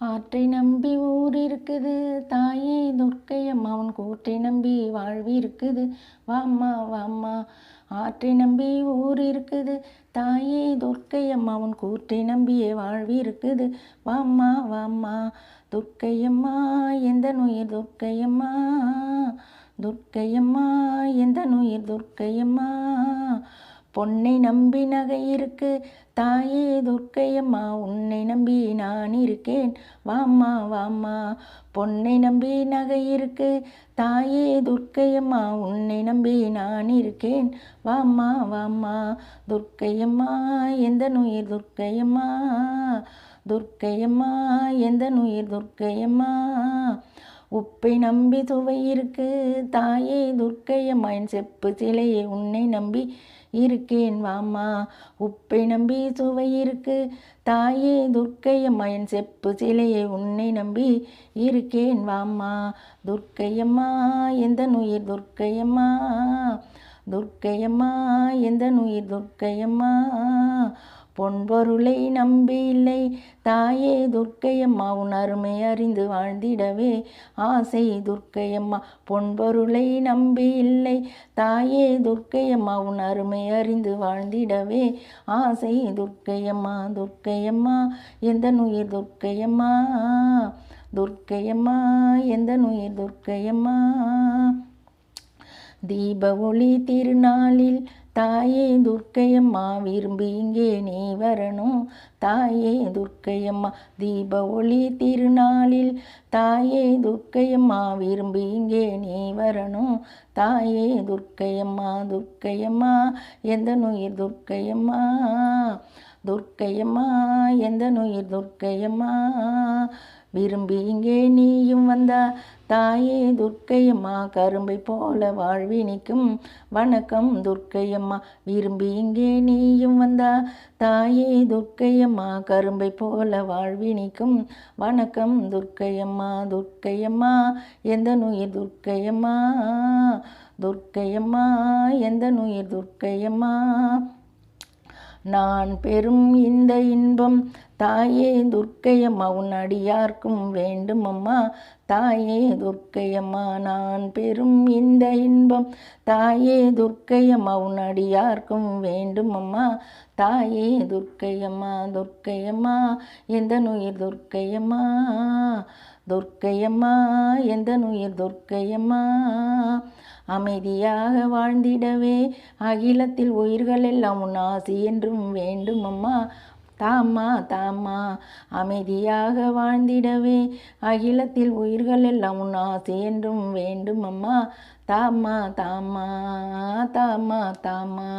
ஆற்றை நம்பி ஊர் இருக்குது தாயே துர்க்கையம்மா உன் கூற்றை நம்பி வாழ்வு இருக்குது வாம்மா வாம்மா. ஆற்றை நம்பி ஊர் இருக்குது தாயே துர்க்கையம்மா உன் கூற்றை நம்பியே வாழ்வு இருக்குது வாம்மா வாம்மா. துர்க்கையம்மா எந்த நுயிர் துர்க்கையம்மா, துர்க்கையம்மா எந்த நுயிர் துர்க்கையம்மா. பொன்னை நம்பி நகை இருக்கு தாயே துர்க்கையம்மா உன்னை நம்பி நான் இருக்கேன் வாம்மா வாம்மா. பொன்னை நம்பி நகை இருக்கு தாயே துர்க்கையம்மா உன்னை நம்பி நான் இருக்கேன் வாம்மா வாம்மா. துர்க்கையம்மா எந்த நுயிர் துர்க்கையம்மா, துர்க்கையம்மா எந்த நுயிர் துர்க்கையம்மா. உப்பை நம்பி சுவை இருக்கு தாயே துர்க்கையம்மா என் செப்பு சிலையே உன்னை நம்பி இருக்கேன் வாம்மா. உப்பை நம்பி சுவை இருக்கு தாயே துர்க்கையம்மா என் செப்பு சிலையே உன்னை நம்பி இருக்கேன் வாம்மா. துர்க்கையம்மா எந்த நுயிர் துர்க்கையம்மா, துர்க்கையம்மா எந்த நுயிர் துர்க்கையம்மா. பொன்பொருளை நம்பி இல்லை தாயே துர்க்கையம்மா உன் அருமை அறிந்து வாழ்ந்திடவே ஆசை துர்க்கையம்மா. பொன்பொருளை நம்பி இல்லை தாயே துர்க்கையம்மா உன் அருமை அறிந்து வாழ்ந்திடவே ஆசை துர்க்கையம்மா. துர்க்கையம்மா எந்த நுயிர் துர்க்கையம்மா, துர்க்கையம்மா எந்த நுயிர் துர்க்கையம்மா. தீப ஒளி திருநாளில் தாயே துர்க்கையம்மா விரும்பி இங்கே நீ வரணும் தாயே துர்க்கையம்மா. தீப ஒளி திருநாளில் தாயே துர்க்கையம்மா விரும்பி இங்கே நீ வரணும் தாயே துர்க்கையம்மா. துர்க்கையம்மா எந்த நுயிர் துர்க்கையம்மா, துர்க்கையம்மா எந்த நுயிர் துர்க்கையம்மா. விரும்பி இங்கே நீயும் வந்தா தாயே துர்க்கையம்மா கரும்பை போல வாழ்வினிக்கும் வணக்கம் துர்க்கையம்மா. விரும்பி இங்கே நீயும் வந்தா தாயே துர்க்கையம்மா கரும்பை போல வாழ்வினிக்கும் வணக்கம் துர்க்கையம்மா. துர்க்கையம்மா எந்த நுயிர் துர்க்கையம்மா, துர்க்கையம்மா எந்த நுயிர் துர்க்கையம்மா. நான் பெரும் இந்த இன்பம் தாயே துர்க்கையம்மா உன் அடியார்க்கும் வேண்டும் அம்மா தாயே துர்க்கையம்மா. நான் பெரும் இந்த இன்பம் தாயே துர்க்கையம்மா உன் அடியார்க்கும் வேண்டும் அம்மா தாயே துர்க்கையம்மா. துர்க்கையம்மா எந்த நுயிர் துர்க்கையம்மா, துர்க்கையம்மா எந்த நுயிர் துர்க்கையம்மா. அமைதியாக வாழ்ந்திடவே அகிலத்தில் உயிர்கள் எல்லாம் உன் ஆசி என்றும் வேண்டும் அம்மா தாமா தாமா. அமைதியாக வாழ்ந்திடவே அகிலத்தில் உயிர்கள் எல்லாம் உன் ஆசி என்றும் வேண்டும் அம்மா தாமா தாமா தாமா தாமா.